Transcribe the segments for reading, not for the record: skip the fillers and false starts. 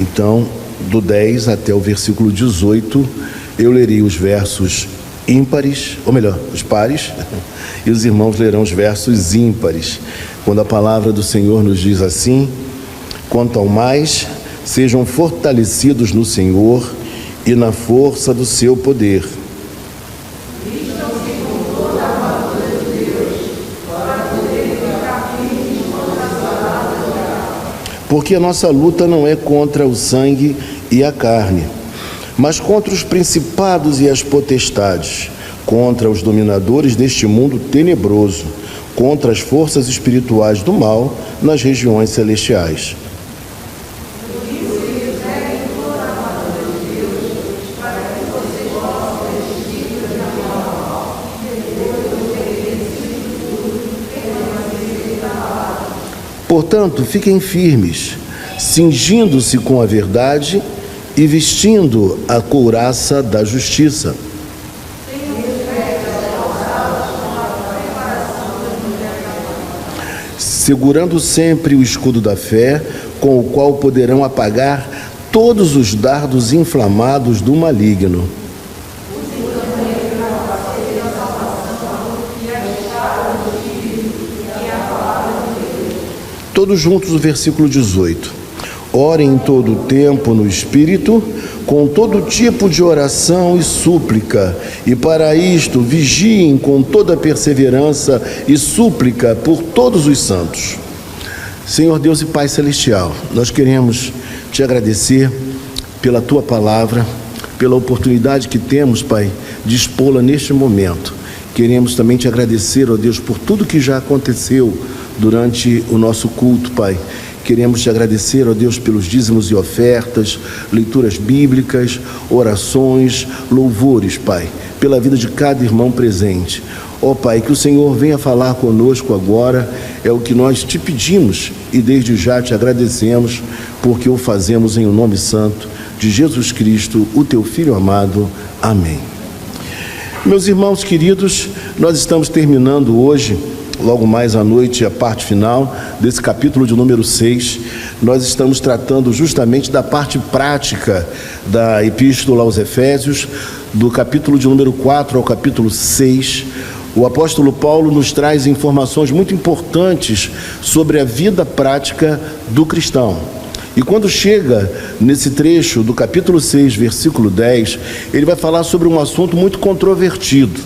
Então, do 10 até o versículo 18, eu lerei os versos ímpares, ou melhor, os pares, e os irmãos lerão os versos ímpares, quando a palavra do Senhor nos diz assim: quanto ao mais, sejam fortalecidos no Senhor e na força do seu poder. Porque a nossa luta não é contra o sangue e a carne, mas contra os principados e as potestades, contra os dominadores deste mundo tenebroso, contra as forças espirituais do mal nas regiões celestiais. Portanto, fiquem firmes, cingindo-se com a verdade e vestindo a couraça da justiça. Segurando sempre o escudo da fé, com o qual poderão apagar todos os dardos inflamados do maligno. Todos juntos o versículo 18. Orem em todo o tempo no Espírito, com todo tipo de oração e súplica, e para isto vigiem com toda perseverança e súplica por todos os santos. Senhor Deus e Pai Celestial, nós queremos te agradecer pela Tua palavra, pela oportunidade que temos, Pai, de expô-la neste momento. Queremos também te agradecer, ó Deus, por tudo que já aconteceu durante o nosso culto, Pai. Queremos te agradecer, ó Deus, pelos dízimos e ofertas, leituras bíblicas, orações, louvores, Pai, pela vida de cada irmão presente. Ó Pai, que o Senhor venha falar conosco agora, é o que nós te pedimos e desde já te agradecemos, porque o fazemos em o nome santo de Jesus Cristo, o teu Filho amado. Amém. Meus irmãos queridos, nós estamos terminando hoje, logo mais à noite, a parte final desse capítulo de número 6. Nós estamos tratando justamente da parte prática da Epístola aos Efésios, do capítulo de número 4 ao capítulo 6. O apóstolo Paulo nos traz informações muito importantes sobre a vida prática do cristão. E quando chega nesse trecho do capítulo 6, versículo 10, ele vai falar sobre um assunto muito controvertido.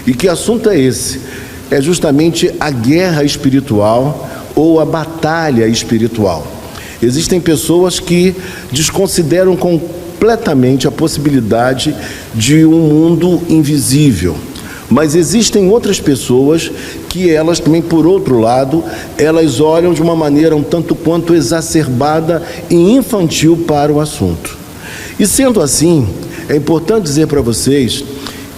E que assunto é esse? É justamente a guerra espiritual ou a batalha espiritual. Existem pessoas que desconsideram completamente a possibilidade de um mundo invisível. Mas existem outras pessoas que elas também, por outro lado, elas olham de uma maneira um tanto quanto exacerbada e infantil para o assunto. E sendo assim, é importante dizer para vocês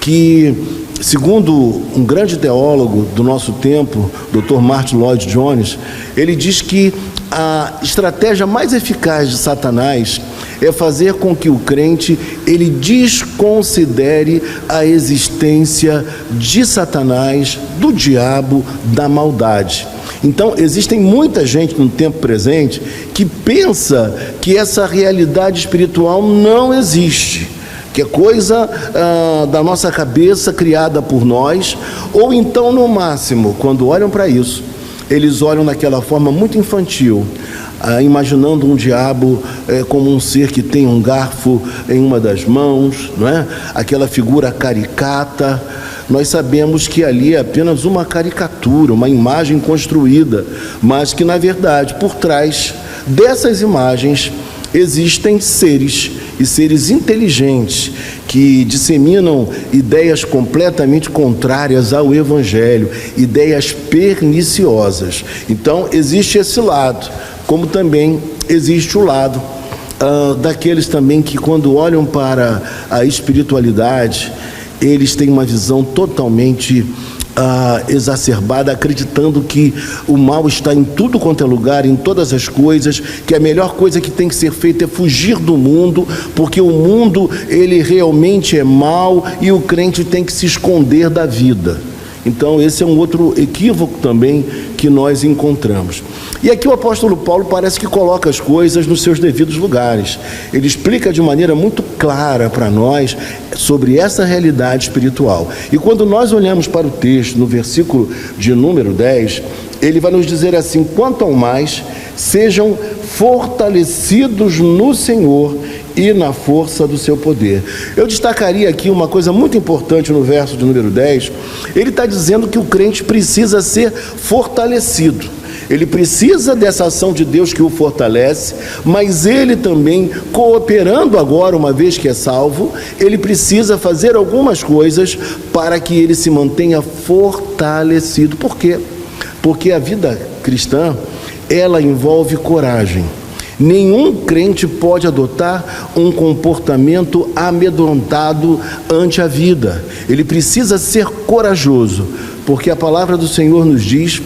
que, segundo um grande teólogo do nosso tempo, Dr. Martin Lloyd Jones, ele diz que a estratégia mais eficaz de Satanás é fazer com que o crente ele desconsidere a existência de Satanás, do diabo, da maldade. Então, existe muita gente no tempo presente que pensa que essa realidade espiritual não existe, que é coisa da nossa cabeça, criada por nós, ou então, no máximo, quando olham para isso, eles olham daquela forma muito infantil, imaginando um diabo como um ser que tem um garfo em uma das mãos, não é? Aquela figura caricata. Nós sabemos que ali é apenas uma caricatura, uma imagem construída, mas que, na verdade, por trás dessas imagens existem seres e seres inteligentes que disseminam ideias completamente contrárias ao Evangelho, ideias perniciosas. Então, existe esse lado, como também existe o lado daqueles também que, quando olham para a espiritualidade, eles têm uma visão totalmente exacerbada, acreditando que o mal está em tudo quanto é lugar, em todas as coisas, que a melhor coisa que tem que ser feita é fugir do mundo, porque o mundo ele realmente é mau e o crente tem que se esconder da vida. Então esse é um outro equívoco também que nós encontramos. E aqui o apóstolo Paulo parece que coloca as coisas nos seus devidos lugares. Ele explica de maneira muito clara para nós sobre essa realidade espiritual. E quando nós olhamos para o texto, no versículo de número 10, ele vai nos dizer assim: quanto ao mais, sejam fortalecidos no Senhor e na força do seu poder. Eu destacaria aqui uma coisa muito importante no verso de número 10. Ele está dizendo que o crente precisa ser fortalecido. Ele precisa dessa ação de Deus que o fortalece, mas ele também, cooperando agora, uma vez que é salvo, ele precisa fazer algumas coisas para que ele se mantenha fortalecido. Por quê? Porque a vida cristã, ela envolve coragem. Nenhum crente pode adotar um comportamento amedrontado ante a vida. Ele precisa ser corajoso, porque a palavra do Senhor nos diz,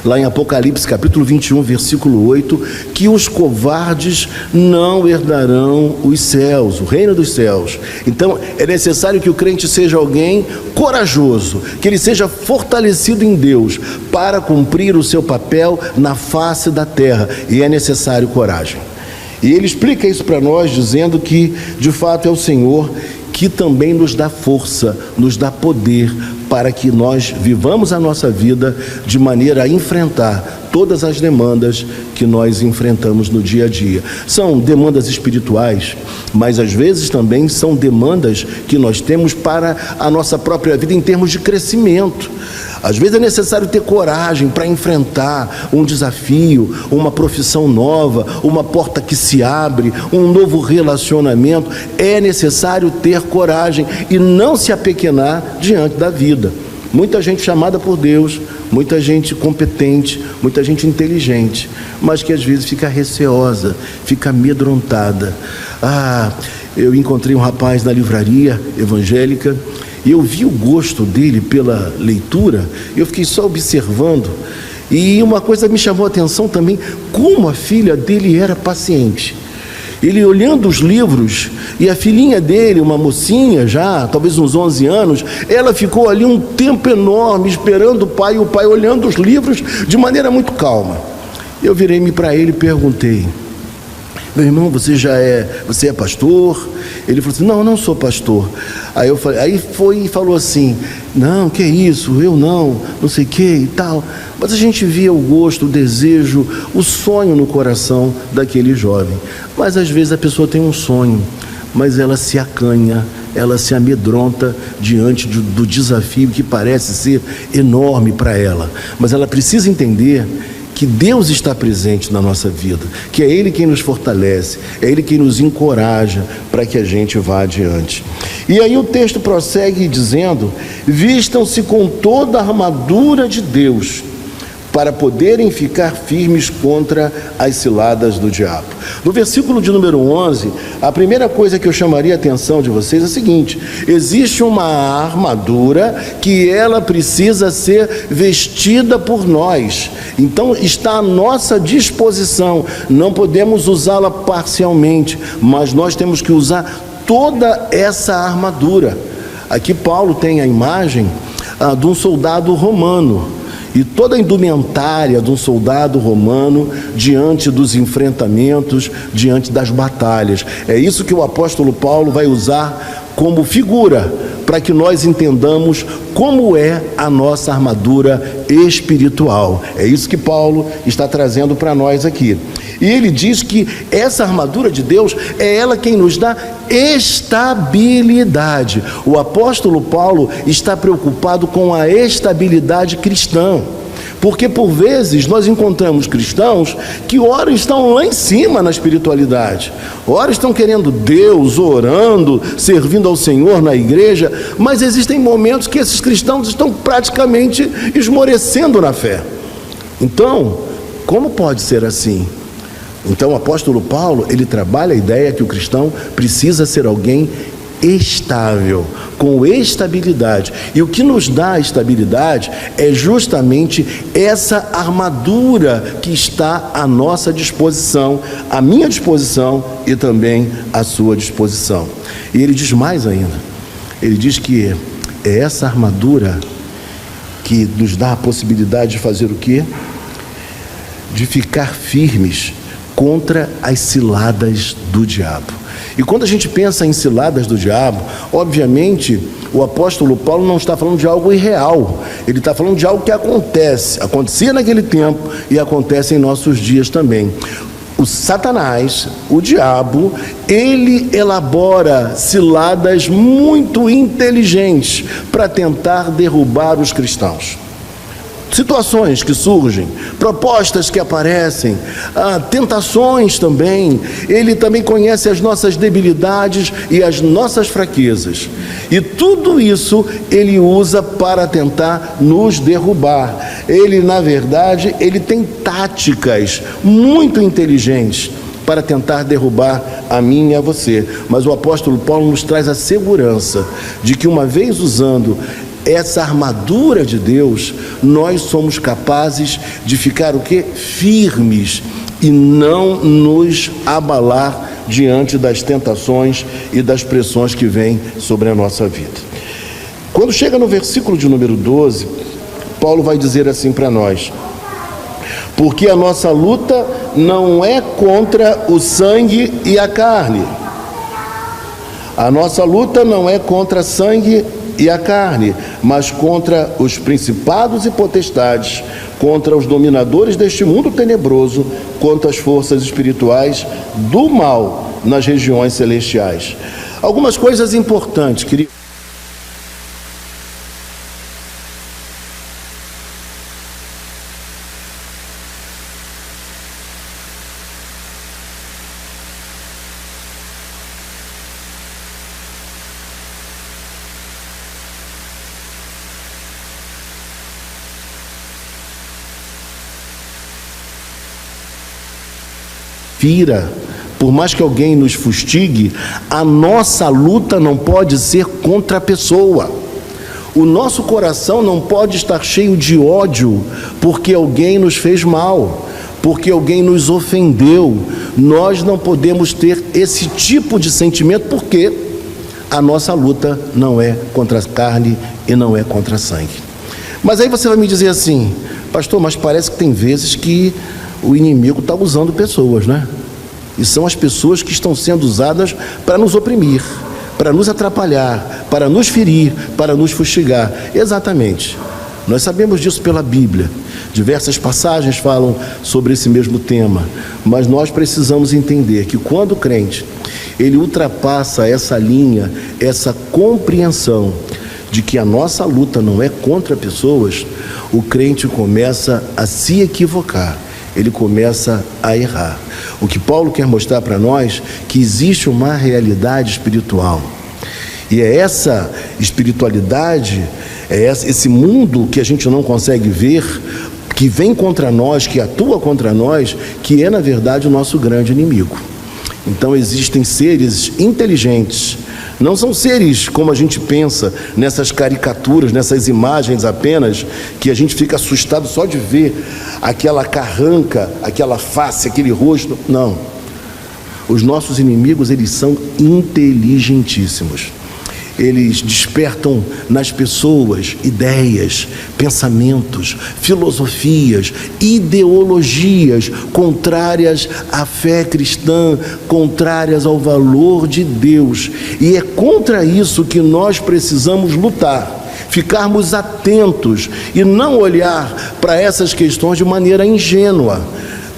lá em Apocalipse capítulo 21, versículo 8, que os covardes não herdarão os céus, o reino dos céus. Então é necessário que o crente seja alguém corajoso, que ele seja fortalecido em Deus para cumprir o seu papel na face da terra, e é necessário coragem. E ele explica isso para nós dizendo que de fato é o Senhor que também nos dá força, nos dá poder para que nós vivamos a nossa vida de maneira a enfrentar todas as demandas que nós enfrentamos no dia a dia. São demandas espirituais, mas às vezes também são demandas que nós temos para a nossa própria vida em termos de crescimento. Às vezes é necessário ter coragem para enfrentar um desafio, uma profissão nova, uma porta que se abre, um novo relacionamento. É necessário ter coragem e não se apequenar diante da vida. Muita gente chamada por Deus, muita gente competente, muita gente inteligente, mas que às vezes fica receosa, fica amedrontada. Eu encontrei um rapaz na livraria evangélica e eu vi o gosto dele pela leitura, eu fiquei só observando, e uma coisa me chamou a atenção também, como a filha dele era paciente. Ele olhando os livros, e a filhinha dele, uma mocinha já, talvez uns 11 anos, ela ficou ali um tempo enorme esperando o pai, e o pai olhando os livros de maneira muito calma. Eu virei-me para ele e perguntei: meu irmão, você é pastor? Ele falou assim: não sou pastor. Aí foi e falou assim: não, que isso, eu não sei o que e tal. Mas a gente via o gosto, o desejo, o sonho no coração daquele jovem. Mas às vezes a pessoa tem um sonho, mas ela se acanha, ela se amedronta diante do desafio que parece ser enorme para ela. Mas ela precisa entender que Deus está presente na nossa vida, que é Ele quem nos fortalece, é Ele quem nos encoraja para que a gente vá adiante. E aí o texto prossegue dizendo: vistam-se com toda a armadura de Deus, para poderem ficar firmes contra as ciladas do diabo. No versículo de número 11, a primeira coisa que eu chamaria a atenção de vocês é a seguinte: existe uma armadura que ela precisa ser vestida por nós. Então está à nossa disposição, não podemos usá-la parcialmente, mas nós temos que usar toda essa armadura. Aqui Paulo tem a imagem de um soldado romano, e toda a indumentária de um soldado romano diante dos enfrentamentos, diante das batalhas. É isso que o apóstolo Paulo vai usar como figura para que nós entendamos como é a nossa armadura espiritual. É isso que Paulo está trazendo para nós aqui. E ele diz que essa armadura de Deus é ela quem nos dá estabilidade. O apóstolo Paulo está preocupado com a estabilidade cristã, porque por vezes nós encontramos cristãos que ora estão lá em cima na espiritualidade, ora estão querendo Deus, orando, servindo ao Senhor na igreja, mas existem momentos que esses cristãos estão praticamente esmorecendo na fé. Então, como pode ser assim? Então o apóstolo Paulo, ele trabalha a ideia que o cristão precisa ser alguém estável, com estabilidade. E o que nos dá estabilidade é justamente essa armadura que está à nossa disposição, à minha disposição e também à sua disposição. E ele diz mais ainda, ele diz que é essa armadura que nos dá a possibilidade de fazer o quê? De ficar firmes contra as ciladas do diabo. E quando a gente pensa em ciladas do diabo, obviamente o apóstolo Paulo não está falando de algo irreal, ele está falando de algo que acontecia naquele tempo e acontece em nossos dias também. O Satanás, o diabo, ele elabora ciladas muito inteligentes para tentar derrubar os cristãos. Situações que surgem, propostas que aparecem, tentações também. Ele também conhece as nossas debilidades e as nossas fraquezas. E tudo isso ele usa para tentar nos derrubar. Ele, na verdade, ele tem táticas muito inteligentes para tentar derrubar a mim e a você. Mas o apóstolo Paulo nos traz a segurança de que, uma vez usando essa armadura de Deus, nós somos capazes de ficar o quê? Firmes e não nos abalar diante das tentações e das pressões que vêm sobre a nossa vida. Quando chega no versículo de número 12, Paulo vai dizer assim para nós: porque a nossa luta não é contra o sangue e a carne. A nossa luta não é contra sangue e a carne, mas contra os principados e potestades, contra os dominadores deste mundo tenebroso, contra as forças espirituais do mal nas regiões celestiais. Algumas coisas importantes, querido. Por mais que alguém nos fustigue, a nossa luta não pode ser contra a pessoa. O nosso coração não pode estar cheio de ódio porque alguém nos fez mal, porque alguém nos ofendeu. Nós não podemos ter esse tipo de sentimento, porque a nossa luta não é contra a carne e não é contra sangue. Mas aí você vai me dizer assim: pastor, mas parece que tem vezes que o inimigo está usando pessoas, né? E são as pessoas que estão sendo usadas para nos oprimir, para nos atrapalhar, para nos ferir, para nos fustigar. Exatamente. Nós sabemos disso pela Bíblia. Diversas passagens falam sobre esse mesmo tema. Mas nós precisamos entender que quando o crente, ele ultrapassa essa linha, essa compreensão de que a nossa luta não é contra pessoas, o crente começa a se equivocar. Ele começa a errar. O que Paulo quer mostrar para nós, que existe uma realidade espiritual. E é essa espiritualidade, esse mundo que a gente não consegue ver, que vem contra nós, que atua contra nós, que é, na verdade, o nosso grande inimigo. Então existem seres inteligentes. Não são seres como a gente pensa, nessas caricaturas, nessas imagens apenas, que a gente fica assustado só de ver aquela carranca, aquela face, aquele rosto. Não. Os nossos inimigos, eles são inteligentíssimos. Eles despertam nas pessoas ideias, pensamentos, filosofias, ideologias contrárias à fé cristã, contrárias ao valor de Deus. E é contra isso que nós precisamos lutar, ficarmos atentos e não olhar para essas questões de maneira ingênua.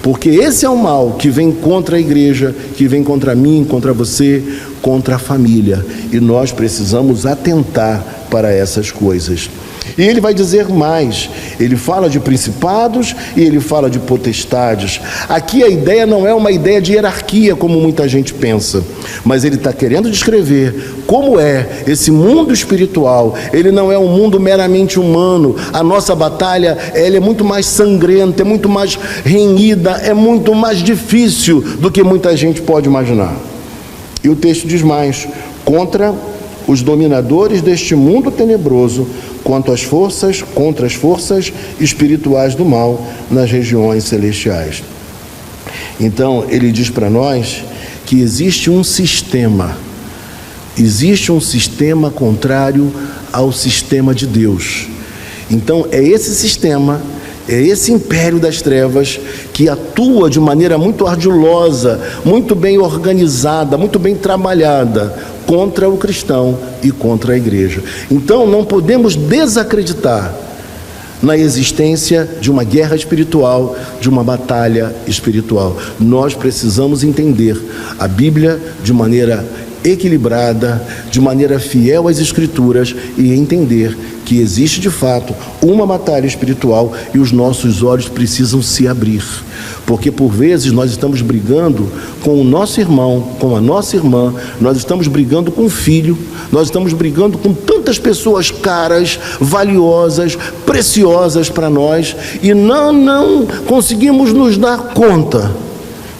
Porque esse é o mal que vem contra a igreja, que vem contra mim, contra você, contra a família. E nós precisamos atentar para essas coisas. E ele vai dizer mais. Ele fala de principados e ele fala de potestades. Aqui a ideia não é uma ideia de hierarquia, como muita gente pensa. Mas ele está querendo descrever como é esse mundo espiritual. Ele não é um mundo meramente humano. A nossa batalha, ela é muito mais sangrenta, é muito mais renhida, é muito mais difícil do que muita gente pode imaginar. E o texto diz mais: contra os dominadores deste mundo tenebroso, contra as forças espirituais do mal nas regiões celestiais. Então, ele diz para nós que existe um sistema contrário ao sistema de Deus. Então é esse sistema, é esse império das trevas que atua de maneira muito ardilosa, muito bem organizada, muito bem trabalhada contra o cristão e contra a igreja. Então não podemos desacreditar na existência de uma guerra espiritual, de uma batalha espiritual. Nós precisamos entender a Bíblia de maneira equilibrada, de maneira fiel às Escrituras, e entender que existe de fato uma batalha espiritual e os nossos olhos precisam se abrir, porque por vezes nós estamos brigando com o nosso irmão, com a nossa irmã, nós estamos brigando com o filho, nós estamos brigando com tantas pessoas caras, valiosas, preciosas para nós, e não conseguimos nos dar conta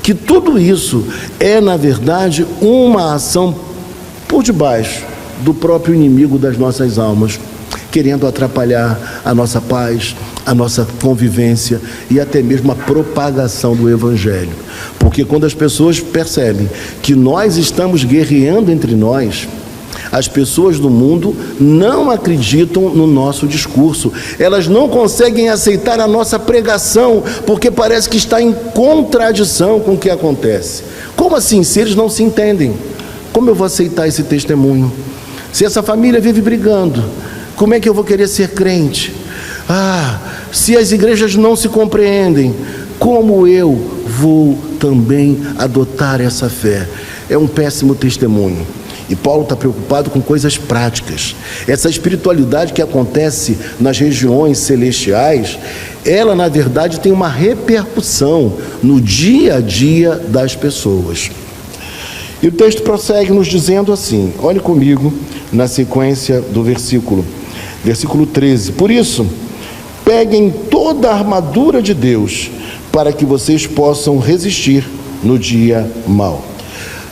que tudo isso é, na verdade, uma ação por debaixo do próprio inimigo das nossas almas, querendo atrapalhar a nossa paz, a nossa convivência e até mesmo a propagação do Evangelho. Porque quando as pessoas percebem que nós estamos guerreando entre nós, as pessoas do mundo não acreditam no nosso discurso, elas não conseguem aceitar a nossa pregação, porque parece que está em contradição com o que acontece. Como assim? Se eles não se entendem, como eu vou aceitar esse testemunho? Se essa família vive brigando, como é que eu vou querer ser crente? Se as igrejas não se compreendem, como eu vou também adotar essa fé? É um péssimo testemunho. E Paulo está preocupado com coisas práticas. Essa espiritualidade que acontece nas regiões celestiais, ela na verdade tem uma repercussão no dia a dia das pessoas. E o texto prossegue nos dizendo assim, olhe comigo na sequência do versículo 13. Por isso, peguem toda a armadura de Deus, para que vocês possam resistir no dia mau.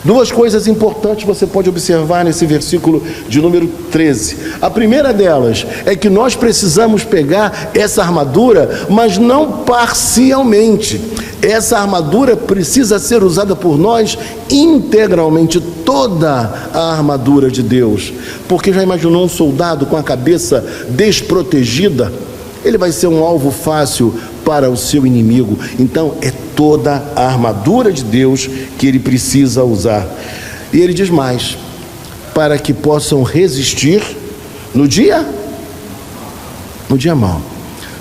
Duas coisas importantes você pode observar nesse versículo de número 13. A primeira delas é que nós precisamos pegar essa armadura, mas não parcialmente. Essa armadura precisa ser usada por nós integralmente, toda a armadura de Deus. Porque já imaginou um soldado com a cabeça desprotegida? Ele vai ser um alvo fácil para o seu inimigo. Então é toda a armadura de Deus que ele precisa usar. E ele diz mais, para que possam resistir no dia mau.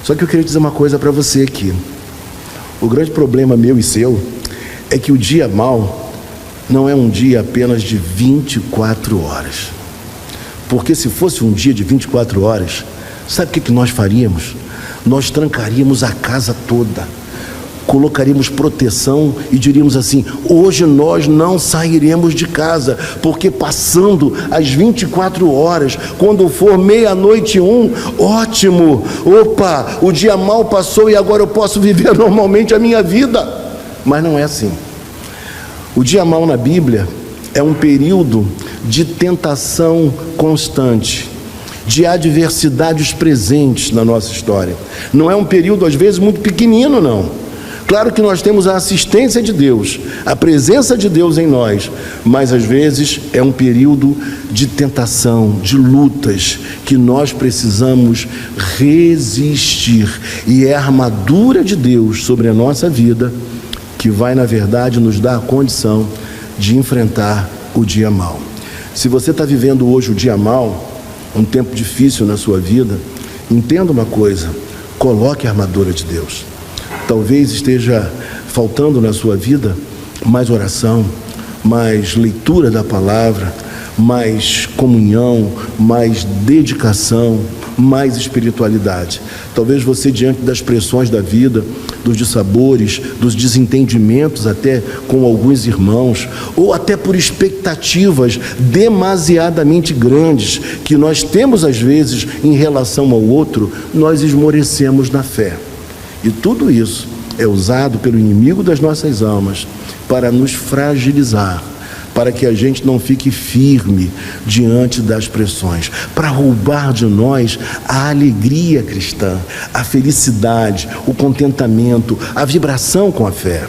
Só que eu queria dizer uma coisa para você aqui. O grande problema meu e seu é que o dia mau não é um dia apenas de 24 horas. Porque se fosse um dia de 24 horas, sabe o que nós faríamos? Nós trancaríamos a casa toda, colocaríamos proteção e diríamos assim, hoje nós não sairemos de casa, porque passando as 24 horas, quando for 00:01, ótimo, opa, o dia mal passou e agora eu posso viver normalmente a minha vida. Mas não é assim. O dia mal na Bíblia é um período de tentação constante, de adversidades presentes na nossa história. Não é um período, às vezes, muito pequenino, não. Claro que nós temos a assistência de Deus, a presença de Deus em nós, mas às vezes é um período de tentação, de lutas, que nós precisamos resistir. E é a armadura de Deus sobre a nossa vida que vai, na verdade, nos dar a condição de enfrentar o dia mau. Se você está vivendo hoje o dia mau, um tempo difícil na sua vida, entenda uma coisa, coloque a armadura de Deus. Talvez esteja faltando na sua vida mais oração, mais leitura da palavra, mais comunhão, mais dedicação, mais espiritualidade. Talvez você, diante das pressões da vida, dos dissabores, dos desentendimentos até com alguns irmãos, ou até por expectativas demasiadamente grandes que nós temos às vezes em relação ao outro, nós esmorecemos na fé. E tudo isso é usado pelo inimigo das nossas almas para nos fragilizar, para que a gente não fique firme diante das pressões, para roubar de nós a alegria cristã, a felicidade, o contentamento, a vibração com a fé.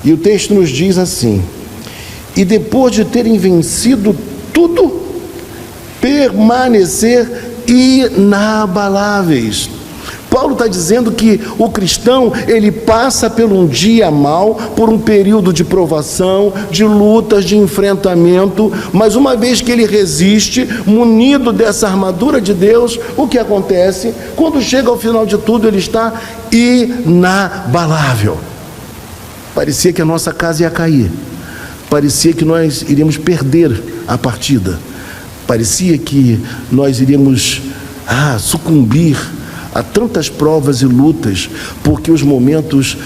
E o texto nos diz assim, e depois de terem vencido tudo, permanecer inabaláveis. Paulo está dizendo que o cristão, ele passa por um dia mal, por um período de provação, de lutas, de enfrentamento, mas uma vez que ele resiste, munido dessa armadura de Deus, o que acontece? Quando chega ao final de tudo, ele está inabalável. Parecia que a nossa casa ia cair, parecia que nós iríamos perder a partida, parecia que nós iríamos sucumbir a tantas provas e lutas, porque os momentos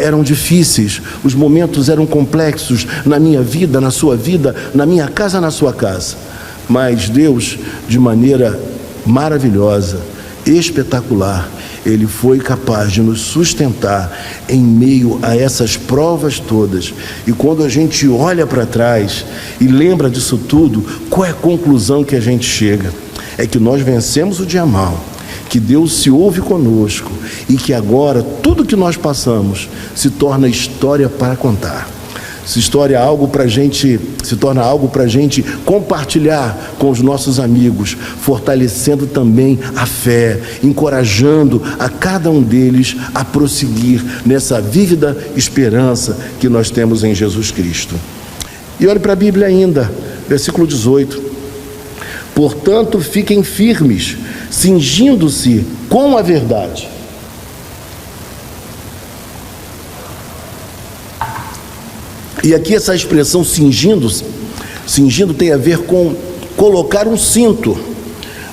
eram difíceis, os momentos eram complexos na minha vida, na sua vida, na minha casa, na sua casa. Mas Deus, de maneira maravilhosa, espetacular, Ele foi capaz de nos sustentar em meio a essas provas todas. E quando a gente olha para trás e lembra disso tudo, qual é a conclusão que a gente chega? É que nós vencemos o dia mal, que Deus se ouve conosco e que agora tudo que nós passamos se torna história para contar. Se torna algo para a gente compartilhar com os nossos amigos, fortalecendo também a fé, encorajando a cada um deles a prosseguir nessa vívida esperança que nós temos em Jesus Cristo. E olhe para a Bíblia ainda, versículo 18. Portanto, fiquem firmes, cingindo-se com a verdade. E aqui essa expressão cingindo tem a ver com colocar um cinto.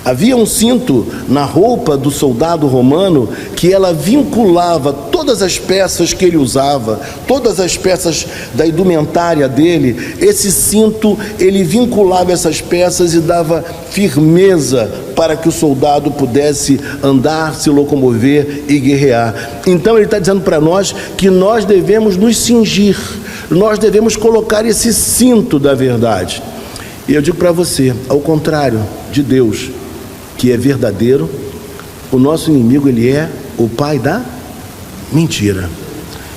Havia um cinto na roupa do soldado romano que ela vinculava todas as peças que ele usava, todas as peças da indumentária dele. Esse cinto, ele vinculava essas peças e dava firmeza para que o soldado pudesse andar, se locomover e guerrear. Então ele está dizendo para nós que nós devemos nos cingir, nós devemos colocar esse cinto da verdade. E eu digo para você, ao contrário de Deus, que é verdadeiro, o nosso inimigo, ele é o pai da mentira.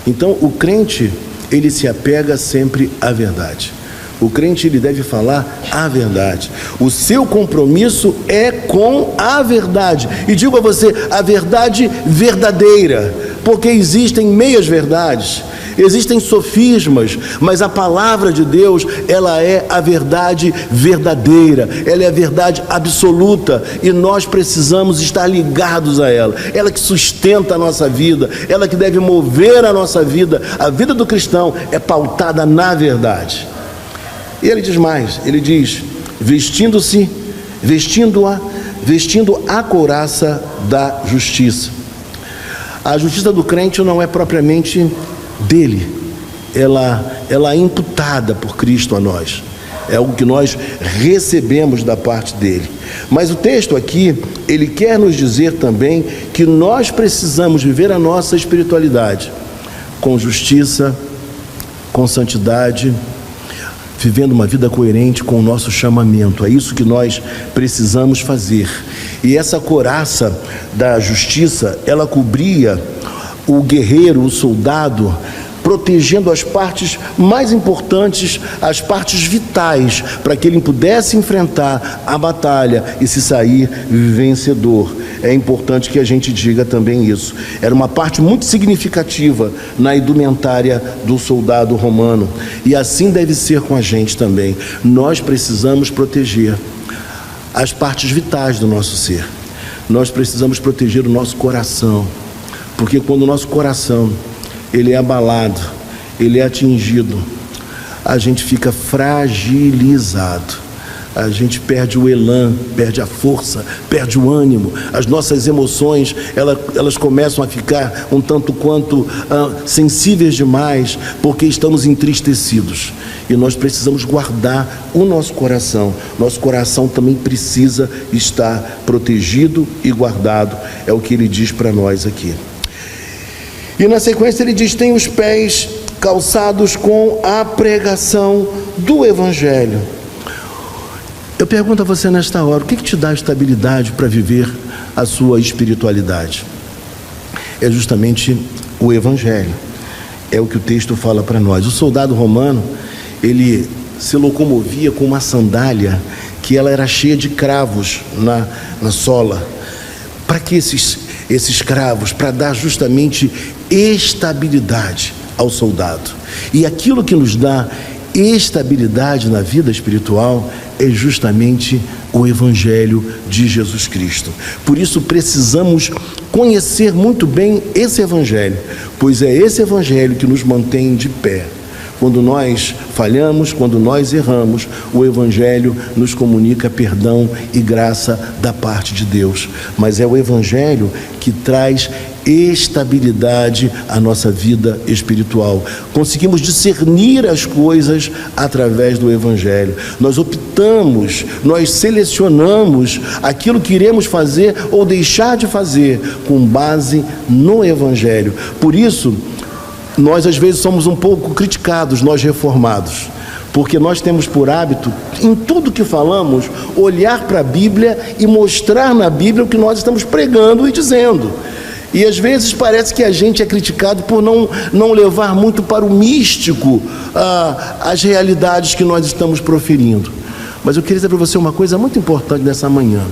Então o crente, ele se apega sempre à verdade. O crente, ele deve falar a verdade. O seu compromisso é com a verdade. E digo a você, a verdade verdadeira, porque existem meias verdades, existem sofismas, mas a palavra de Deus, ela é a verdade verdadeira, ela é a verdade absoluta, e nós precisamos estar ligados a ela. Ela que sustenta a nossa vida, ela que deve mover a nossa vida. A vida do cristão é pautada na verdade. E ele diz mais, ele diz, vestindo a couraça da justiça. A justiça do crente não é propriamente dele, ela é imputada por Cristo a nós, é algo que nós recebemos da parte dele. Mas o texto aqui, ele quer nos dizer também que nós precisamos viver a nossa espiritualidade com justiça, com santidade, vivendo uma vida coerente com o nosso chamamento. É isso que nós precisamos fazer. E essa couraça da justiça, ela cobria o guerreiro, o soldado, protegendo as partes mais importantes, as partes vitais, para que ele pudesse enfrentar a batalha e se sair vencedor. É importante que a gente diga também isso. Era uma parte muito significativa na indumentária do soldado romano. E assim deve ser com a gente também. Nós precisamos proteger as partes vitais do nosso ser. Nós precisamos proteger o nosso coração. Porque quando o nosso coração, ele é abalado, ele é atingido, a gente fica fragilizado. A gente perde o elan, perde a força, perde o ânimo. As nossas emoções, elas começam a ficar um tanto quanto sensíveis demais, porque estamos entristecidos. E nós precisamos guardar o nosso coração. Nosso coração também precisa estar protegido e guardado. É o que ele diz para nós aqui. E na sequência ele diz, tem os pés calçados com a pregação do Evangelho. Eu pergunto a você nesta hora, o que te dá estabilidade para viver a sua espiritualidade? É justamente o Evangelho. É o que o texto fala para nós. O soldado romano, ele se locomovia com uma sandália que ela era cheia de cravos na sola. Para que esses cravos para dar justamente estabilidade ao soldado. E aquilo que nos dá estabilidade na vida espiritual é justamente o Evangelho de Jesus Cristo. Por isso precisamos conhecer muito bem esse Evangelho, pois é esse Evangelho que nos mantém de pé. Quando nós falhamos, quando nós erramos, o Evangelho nos comunica perdão e graça da parte de Deus. Mas é o Evangelho que traz estabilidade à nossa vida espiritual. Conseguimos discernir as coisas através do Evangelho. Nós optamos, nós selecionamos aquilo que iremos fazer ou deixar de fazer com base no Evangelho. Por isso, nós às vezes somos um pouco criticados, nós reformados, porque nós temos por hábito, em tudo que falamos, olhar para a Bíblia e mostrar na Bíblia o que nós estamos pregando e dizendo. E às vezes parece que a gente é criticado por não levar muito para o místico as realidades que nós estamos proferindo. Mas eu queria dizer para você uma coisa muito importante nessa manhã.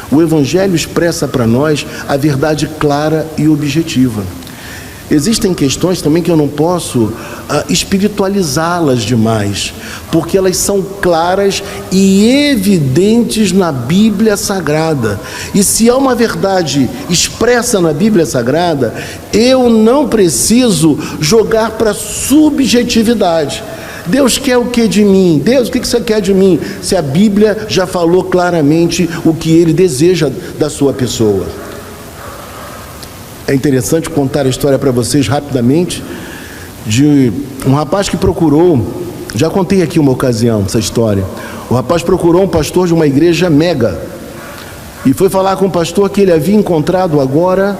O Evangelho expressa para nós a verdade clara e objetiva. Existem questões também que eu não posso espiritualizá-las demais, porque elas são claras e evidentes na Bíblia Sagrada. E se há uma verdade expressa na Bíblia Sagrada, eu não preciso jogar para subjetividade. Deus quer o que de mim? Deus, o que você quer de mim? Se a Bíblia já falou claramente o que Ele deseja da sua pessoa. É interessante contar a história para vocês rapidamente de um rapaz que procurou, já contei aqui uma ocasião essa história. O rapaz procurou um pastor de uma igreja mega e foi falar com o pastor que ele havia encontrado agora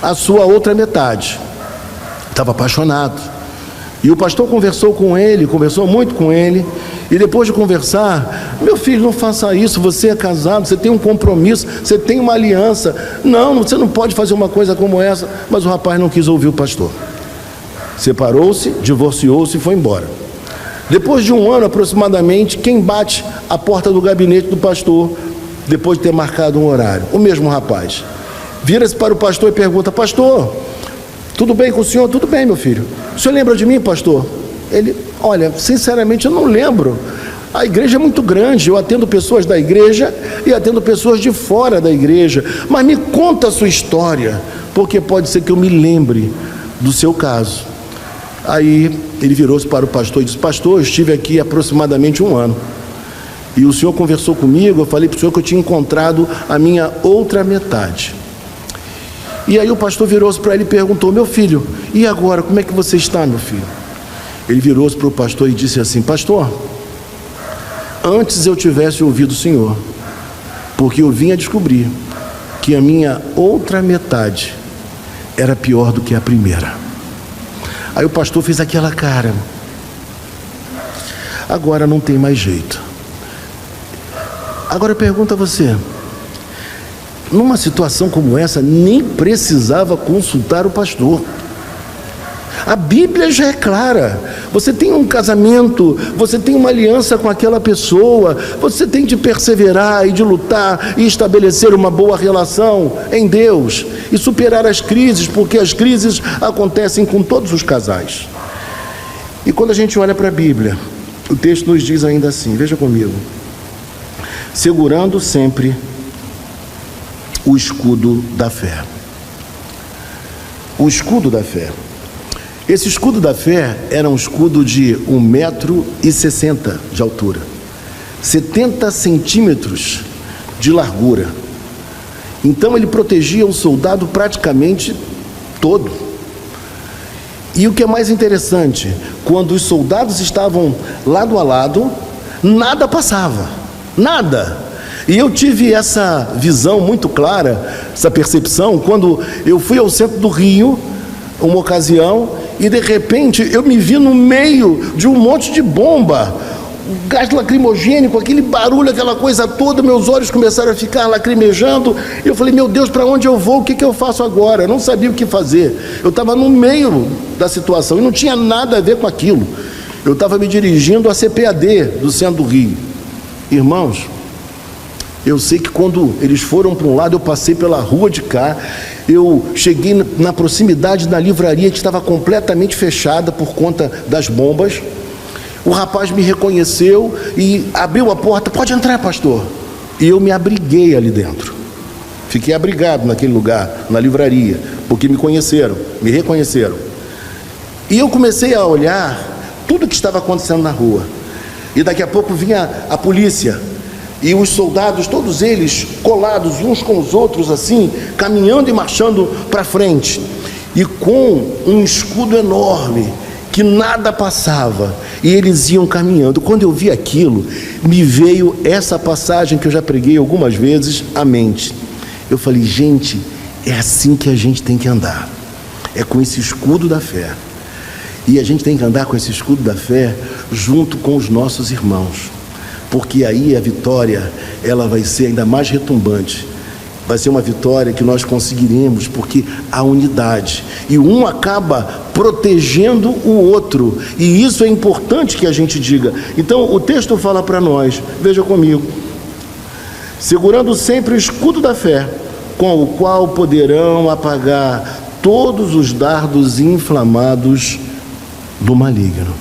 a sua outra metade. Estava apaixonado. E o pastor conversou com ele, conversou muito com ele, e depois de conversar: meu filho, não faça isso, você é casado, você tem um compromisso, você tem uma aliança, não, você não pode fazer uma coisa como essa. Mas o rapaz não quis ouvir o pastor, separou-se, divorciou-se e foi embora. Depois de um ano aproximadamente, quem bate a porta do gabinete do pastor, depois de ter marcado um horário? O mesmo rapaz vira-se para o pastor e pergunta: pastor, tudo bem com o senhor? Tudo bem, meu filho. O senhor lembra de mim, pastor? Ele: olha, sinceramente eu não lembro. A igreja é muito grande, eu atendo pessoas da igreja e atendo pessoas de fora da igreja. Mas me conta a sua história, porque pode ser que eu me lembre do seu caso. Aí ele virou-se para o pastor e disse: pastor, eu estive aqui há aproximadamente um ano. E o senhor conversou comigo, eu falei para o senhor que eu tinha encontrado a minha outra metade. E aí o pastor virou-se para ele e perguntou: meu filho, e agora, como é que você está, meu filho? Ele virou-se para o pastor e disse assim: pastor, antes eu tivesse ouvido o senhor, porque eu vim a descobrir que a minha outra metade era pior do que a primeira. Aí o pastor fez aquela cara: agora não tem mais jeito. Agora eu pergunto a você, numa situação como essa, nem precisava consultar o pastor. A Bíblia já é clara. Você tem um casamento, você tem uma aliança com aquela pessoa, você tem de perseverar e de lutar e estabelecer uma boa relação em Deus e superar as crises, porque as crises acontecem com todos os casais. E quando a gente olha para a Bíblia, o texto nos diz ainda assim, veja comigo: segurando sempre o escudo da fé. O escudo da fé. Esse escudo da fé era um escudo de 1,60 m de altura, 70 centímetros de largura. Então ele protegia o soldado praticamente todo. E o que é mais interessante, quando os soldados estavam lado a lado, nada passava, nada. E eu tive essa visão muito clara, essa percepção, quando eu fui ao centro do Rio, uma ocasião, e de repente eu me vi no meio de um monte de bomba, gás lacrimogênico, aquele barulho, aquela coisa toda, meus olhos começaram a ficar lacrimejando, e eu falei: meu Deus, para onde eu vou? O que eu faço agora? Eu não sabia o que fazer. Eu estava no meio da situação e não tinha nada a ver com aquilo. Eu estava me dirigindo à CPAD do centro do Rio. Irmãos, Eu sei que quando eles foram para um lado, eu passei pela rua de cá, eu cheguei na proximidade da livraria que estava completamente fechada por conta das bombas. O rapaz me reconheceu e abriu a porta. Pode entrar, pastor. E eu me abriguei ali dentro. Fiquei abrigado naquele lugar, na livraria, porque me conheceram, me reconheceram. E eu comecei a olhar tudo que estava acontecendo na rua. E daqui a pouco vinha a polícia e os soldados, todos eles colados uns com os outros assim, caminhando e marchando para frente, e com um escudo enorme que nada passava, e eles iam caminhando. Quando eu vi aquilo, me veio essa passagem que eu já preguei algumas vezes à mente. Eu falei, gente, é assim que a gente tem que andar, é com esse escudo da fé. E a gente tem que andar com esse escudo da fé junto com os nossos irmãos, porque aí a vitória, ela vai ser ainda mais retumbante. Vai ser uma vitória que nós conseguiremos, porque há unidade, e um acaba protegendo o outro, e isso é importante que a gente diga. Então o texto fala para nós, veja comigo: segurando sempre o escudo da fé, com o qual poderão apagar todos os dardos inflamados do maligno.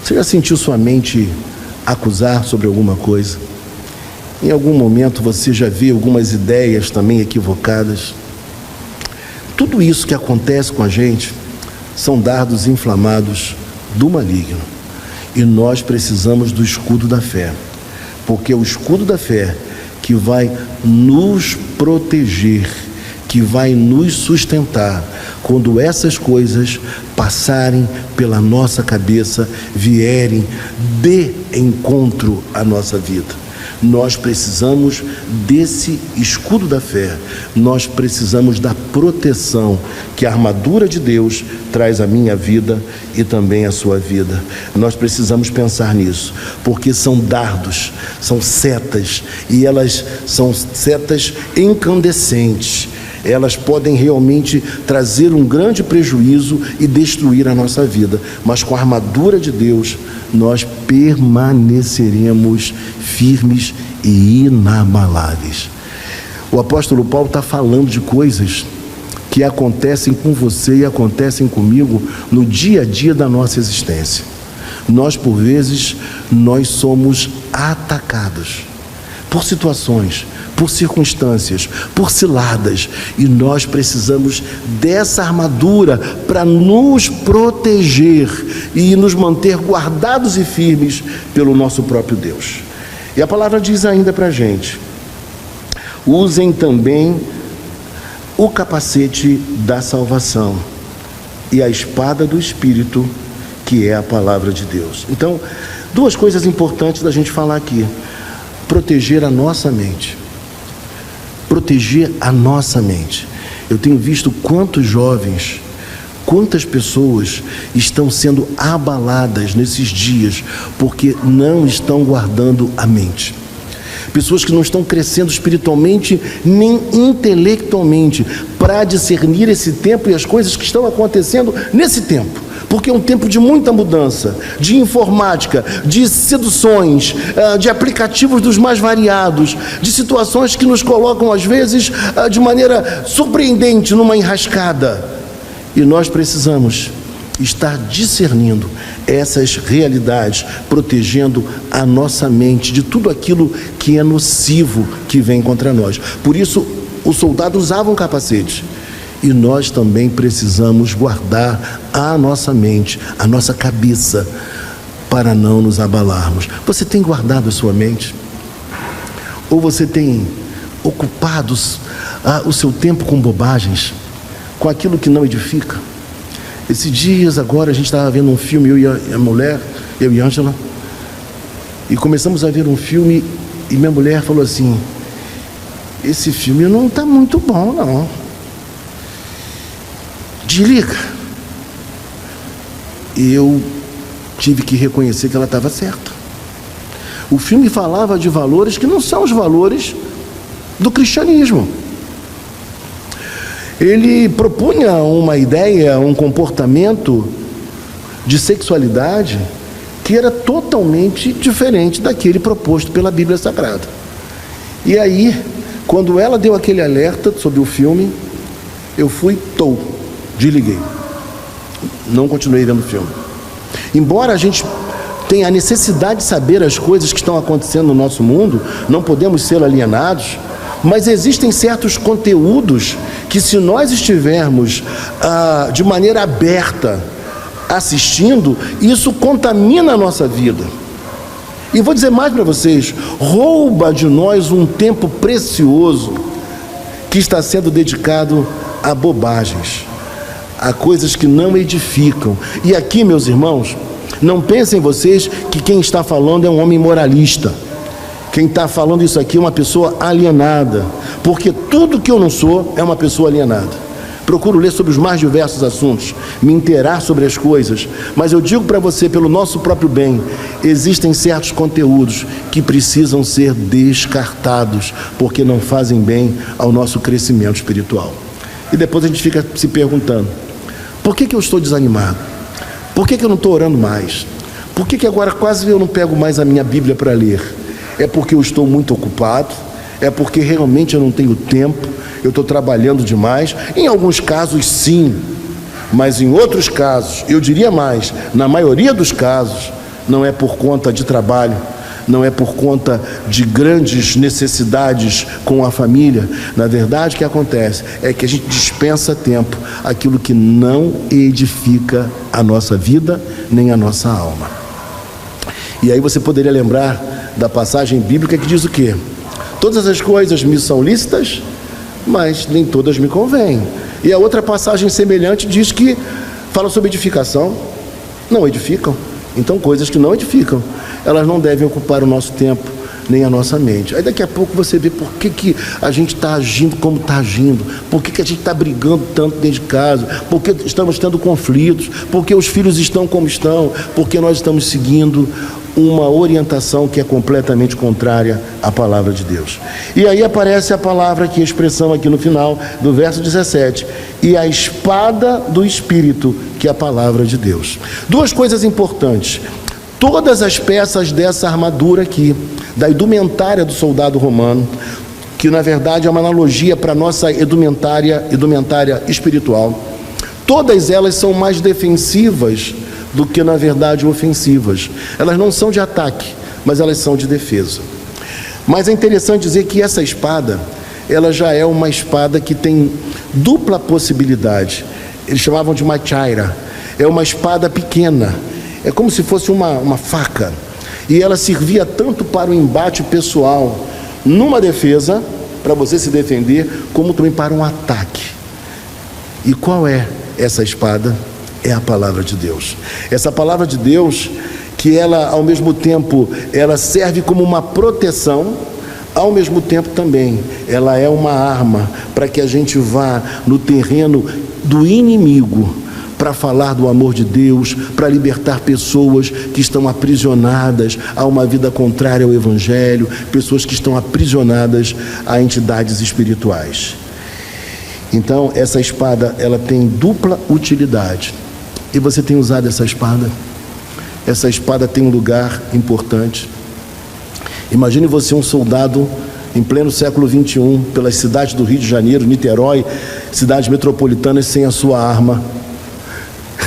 Você já sentiu sua mente acusar sobre alguma coisa? Em algum momento você já viu algumas ideias também equivocadas? Tudo isso que acontece com a gente são dardos inflamados do maligno. E nós precisamos do escudo da fé, porque é o escudo da fé que vai nos proteger, que vai nos sustentar quando essas coisas passarem pela nossa cabeça, vierem de encontro à nossa vida. Nós precisamos desse escudo da fé, nós precisamos da proteção que a armadura de Deus traz à minha vida e também à sua vida. Nós precisamos pensar nisso, porque são dardos, são setas, e elas são setas incandescentes. Elas podem realmente trazer um grande prejuízo e destruir a nossa vida, mas com a armadura de Deus nós permaneceremos firmes e inabaláveis. O apóstolo Paulo está falando de coisas que acontecem com você e acontecem comigo no dia a dia da nossa existência. Nós, por vezes, nós somos atacados por situações, por circunstâncias, por ciladas, e nós precisamos dessa armadura para nos proteger e nos manter guardados e firmes pelo nosso próprio Deus. E a palavra diz ainda para a gente: usem também o capacete da salvação e a espada do Espírito, que é a palavra de Deus. Então, duas coisas importantes da gente falar aqui: proteger a nossa mente. Proteger a nossa mente. Eu tenho visto quantos jovens, quantas pessoas estão sendo abaladas nesses dias porque não estão guardando a mente. Pessoas que não estão crescendo espiritualmente nem intelectualmente para discernir esse tempo e as coisas que estão acontecendo nesse tempo. Porque é um tempo de muita mudança, de informática, de seduções, de aplicativos dos mais variados, de situações que nos colocam às vezes de maneira surpreendente numa enrascada. E nós precisamos estar discernindo essas realidades, protegendo a nossa mente de tudo aquilo que é nocivo que vem contra nós. Por isso, os soldados usavam capacete. E nós também precisamos guardar a nossa mente, a nossa cabeça, para não nos abalarmos. Você tem guardado a sua mente? Ou você tem ocupado o seu tempo com bobagens, com aquilo que não edifica? Esses dias agora a gente estava vendo um filme, eu e a mulher, eu e Ângela, e começamos a ver um filme e minha mulher falou assim: esse filme não está muito bom não. Desliga. E eu tive que reconhecer que ela estava certa. O filme falava de valores que não são os valores do cristianismo. Ele propunha uma ideia, um comportamento de sexualidade que era totalmente diferente daquele proposto pela Bíblia Sagrada. E aí, quando ela deu aquele alerta sobre o filme, eu desliguei. Não continuei vendo o filme. Embora a gente tenha a necessidade de saber as coisas que estão acontecendo no nosso mundo, não podemos ser alienados, mas existem certos conteúdos que, se nós estivermos de maneira aberta assistindo, isso contamina a nossa vida. E vou dizer mais para vocês, rouba de nós um tempo precioso que está sendo dedicado a bobagens, a coisas que não edificam. E aqui, meus irmãos, não pensem vocês que quem está falando é um homem moralista. Quem está falando isso aqui é uma pessoa alienada, porque tudo que eu não sou é uma pessoa alienada. Procuro ler sobre os mais diversos assuntos, me inteirar sobre as coisas, mas eu digo para você, pelo nosso próprio bem, existem certos conteúdos que precisam ser descartados, porque não fazem bem ao nosso crescimento espiritual. E depois a gente fica se perguntando, por que eu estou desanimado? Por que eu não estou orando mais? Por que agora quase eu não pego mais a minha Bíblia para ler? É porque eu estou muito ocupado? É porque realmente eu não tenho tempo? Eu estou trabalhando demais? Em alguns casos, sim. Mas em outros casos, eu diria mais, na maioria dos casos, não é por conta de trabalho, não é por conta de grandes necessidades com a família. Na verdade, o que acontece é que a gente dispensa tempo aquilo que não edifica a nossa vida nem a nossa alma. E aí você poderia lembrar da passagem bíblica que diz o quê? Todas as coisas me são lícitas, mas nem todas me convêm. E a outra passagem semelhante diz que fala sobre edificação, não edificam. Então, coisas que não edificam, elas não devem ocupar o nosso tempo, nem a nossa mente. Aí daqui a pouco você vê por que a gente está agindo como está agindo, por que a gente está brigando tanto dentro de casa, por que estamos tendo conflitos, por que os filhos estão como estão, porque nós estamos seguindo uma orientação que é completamente contrária à palavra de Deus. E aí aparece a palavra aqui, a expressão aqui no final do verso 17, e a espada do Espírito, que é a palavra de Deus. Duas coisas importantes: todas as peças dessa armadura aqui, da indumentária do soldado romano, que na verdade é uma analogia para a nossa indumentária espiritual, todas elas são mais defensivas do que na verdade ofensivas. Elas não são de ataque, mas elas são de defesa. Mas é interessante dizer que essa espada, ela já é uma espada que tem dupla possibilidade. Eles chamavam de machaira. É uma espada pequena, é como se fosse uma faca, e ela servia tanto para o embate pessoal, numa defesa, para você se defender, como também para um ataque. E qual é essa espada? É a palavra de Deus. Essa palavra de Deus, que ela, ao mesmo tempo, ela serve como uma proteção, ao mesmo tempo também, ela é uma arma para que a gente vá no terreno do inimigo, para falar do amor de Deus, para libertar pessoas que estão aprisionadas a uma vida contrária ao Evangelho, pessoas que estão aprisionadas a entidades espirituais. Então, essa espada, ela tem dupla utilidade. E você tem usado essa espada? Essa espada tem um lugar importante. Imagine você um soldado em pleno século XXI, pelas cidades do Rio de Janeiro, Niterói, cidades metropolitanas, sem a sua arma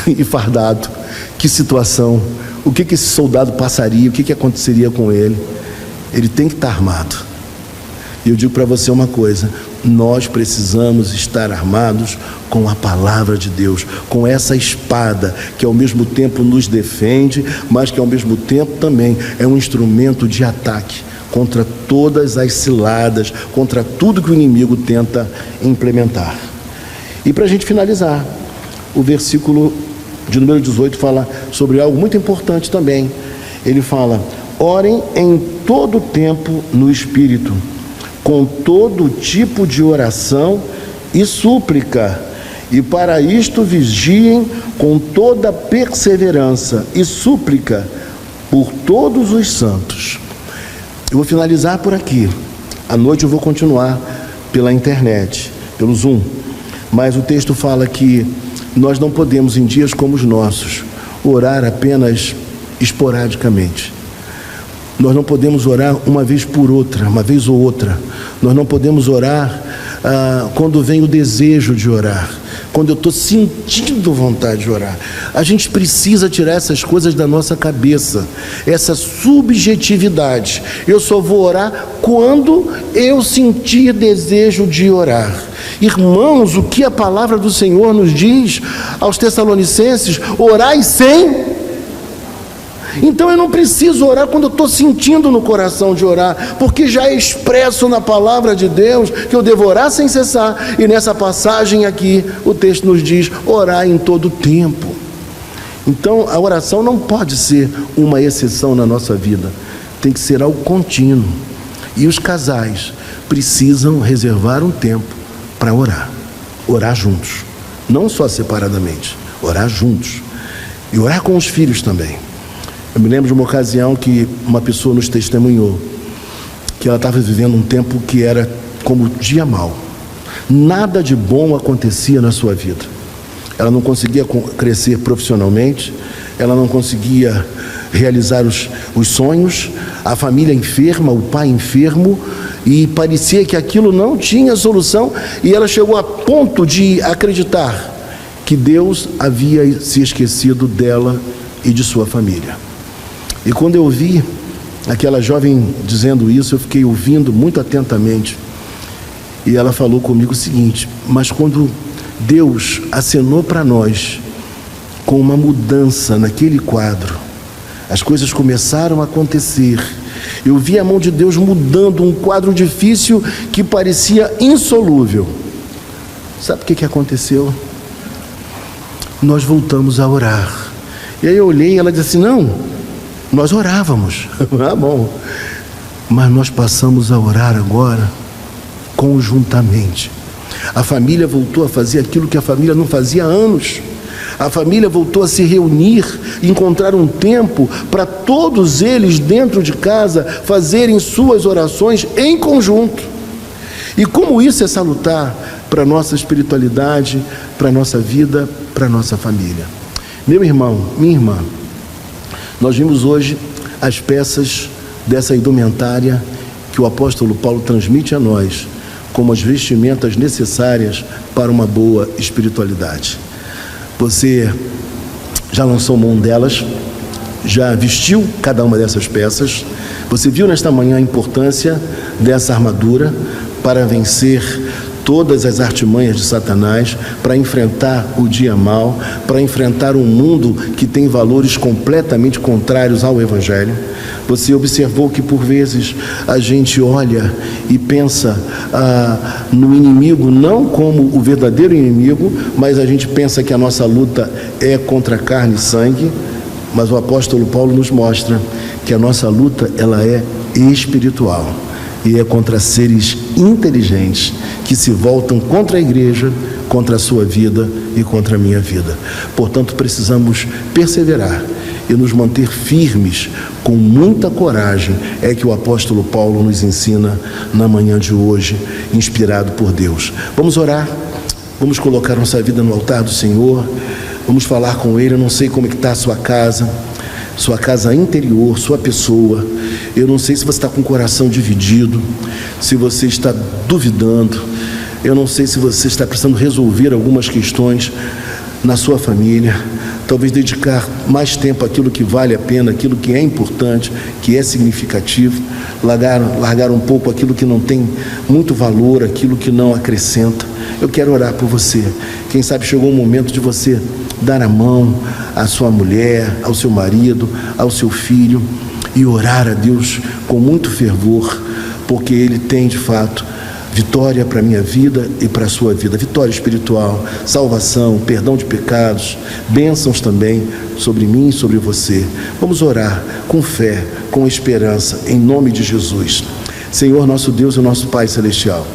e fardado. Que situação! O que esse soldado passaria? O que aconteceria com ele? Ele tem que estar armado. E eu digo para você uma coisa: nós precisamos estar armados com a palavra de Deus, com essa espada que ao mesmo tempo nos defende, mas que ao mesmo tempo também é um instrumento de ataque contra todas as ciladas, contra tudo que o inimigo tenta implementar. E para a gente finalizar, o versículo de número 18 fala sobre algo muito importante também. Ele fala: orem em todo tempo no Espírito, com todo tipo de oração e súplica, e para isto vigiem com toda perseverança e súplica por todos os santos. Eu vou finalizar por aqui. À noite eu vou continuar pela internet, pelo Zoom. Mas o texto fala que nós não podemos, em dias como os nossos, orar apenas esporadicamente. Nós não podemos orar uma vez por outra, uma vez ou outra. Nós não podemos orar quando vem o desejo de orar, quando eu estou sentindo vontade de orar. A gente precisa tirar essas coisas da nossa cabeça, essa subjetividade. Eu só vou orar quando eu sentir desejo de orar. Irmãos, o que a palavra do Senhor nos diz aos Tessalonicenses? Orai sem. Então eu não preciso orar quando eu estou sentindo no coração de orar, porque já é expresso na palavra de Deus que eu devo orar sem cessar. E nessa passagem aqui o texto nos diz: orar em todo tempo. Então a oração não pode ser uma exceção na nossa vida, tem que ser algo contínuo. E os casais precisam reservar um tempo para orar juntos, não só separadamente, orar juntos, e orar com os filhos também. Eu me lembro de uma ocasião que uma pessoa nos testemunhou que ela estava vivendo um tempo que era como dia mau. Nada de bom acontecia na sua vida. Ela não conseguia crescer profissionalmente, ela não conseguia realizar os sonhos, a família enferma, o pai enfermo, e parecia que aquilo não tinha solução, e ela chegou a ponto de acreditar que Deus havia se esquecido dela e de sua família. E quando eu ouvi aquela jovem dizendo isso, eu fiquei ouvindo muito atentamente, e ela falou comigo o seguinte: mas quando Deus acenou para nós com uma mudança naquele quadro, as coisas começaram a acontecer. Eu vi a mão de Deus mudando um quadro difícil que parecia insolúvel. Sabe o que aconteceu? Nós voltamos a orar. E aí eu olhei e ela disse assim: não, nós orávamos. Ah, bom. Mas nós passamos a orar agora conjuntamente. A família voltou a fazer aquilo que a família não fazia há anos. A família voltou a se reunir, encontrar um tempo para todos eles dentro de casa fazerem suas orações em conjunto. E como isso é salutar para a nossa espiritualidade, para a nossa vida, para a nossa família. Meu irmão, minha irmã, nós vimos hoje as peças dessa indumentária que o apóstolo Paulo transmite a nós como as vestimentas necessárias para uma boa espiritualidade. Você já lançou mão delas, já vestiu cada uma dessas peças, você viu nesta manhã a importância dessa armadura para vencer todas as artimanhas de Satanás, para enfrentar o dia mau, para enfrentar um mundo que tem valores completamente contrários ao Evangelho. Você observou que por vezes a gente olha e pensa no inimigo não como o verdadeiro inimigo, mas a gente pensa que a nossa luta é contra carne e sangue, mas o apóstolo Paulo nos mostra que a nossa luta ela é espiritual e é contra seres inteligentes que se voltam contra a igreja, contra a sua vida e contra a minha vida. Portanto, precisamos perseverar e nos manter firmes, com muita coragem, é que o apóstolo Paulo nos ensina na manhã de hoje, inspirado por Deus. Vamos orar, vamos colocar nossa vida no altar do Senhor, vamos falar com Ele. Eu não sei como é que está a sua casa interior, sua pessoa. Eu não sei se você está com o coração dividido, se você está duvidando. Eu não sei se você está precisando resolver algumas questões na sua família. Talvez dedicar mais tempo àquilo que vale a pena, aquilo que é importante, que é significativo. Largar um pouco aquilo que não tem muito valor, aquilo que não acrescenta. Eu quero orar por você. Quem sabe chegou o momento de você dar a mão à sua mulher, ao seu marido, ao seu filho e orar a Deus com muito fervor, porque Ele tem de fato vitória para a minha vida e para a sua vida, vitória espiritual, salvação, perdão de pecados, bênçãos também sobre mim e sobre você. Vamos orar com fé, com esperança, em nome de Jesus. Senhor, nosso Deus e nosso Pai Celestial,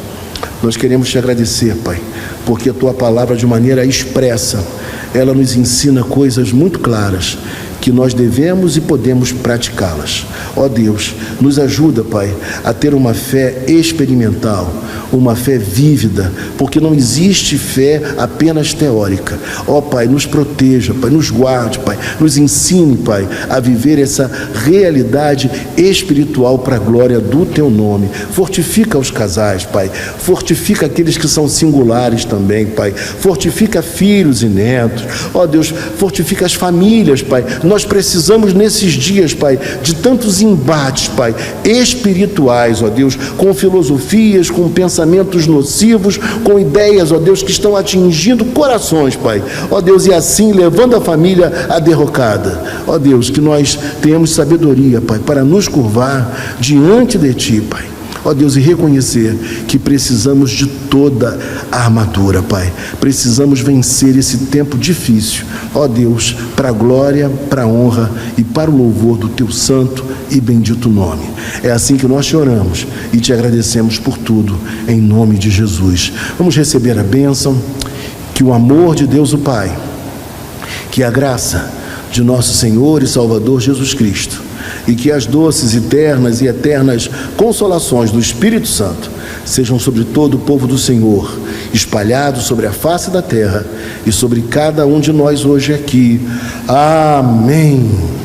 nós queremos te agradecer, Pai, porque a Tua palavra, de maneira expressa, ela nos ensina coisas muito claras, que nós devemos e podemos praticá-las. Ó Deus, nos ajuda, Pai, a ter uma fé experimental, uma fé vívida, porque não existe fé apenas teórica. Ó Pai, nos proteja, Pai, nos guarde, Pai, nos ensine, Pai, a viver essa realidade espiritual para a glória do Teu nome. Fortifica os casais, Pai, fortifica aqueles que são singulares também, Pai, fortifica filhos e netos. Ó Deus, fortifica as famílias, Pai. Nós precisamos nesses dias, Pai, de tantos embates, Pai, espirituais, ó Deus, com filosofias, com pensamentos nocivos, com ideias, ó Deus, que estão atingindo corações, Pai. Ó Deus, e assim levando a família à derrocada. Ó Deus, que nós tenhamos sabedoria, Pai, para nos curvar diante de Ti, Pai. Ó Deus, e reconhecer que precisamos de toda a armadura, Pai. Precisamos vencer esse tempo difícil, ó Deus, para a glória, para a honra e para o louvor do Teu santo e bendito nome. É assim que nós te oramos e te agradecemos por tudo, em nome de Jesus. Vamos receber a bênção, que o amor de Deus o Pai, que a graça de nosso Senhor e Salvador Jesus Cristo, e que as doces, eternas e eternas consolações do Espírito Santo sejam sobre todo o povo do Senhor, espalhados sobre a face da terra e sobre cada um de nós hoje aqui. Amém.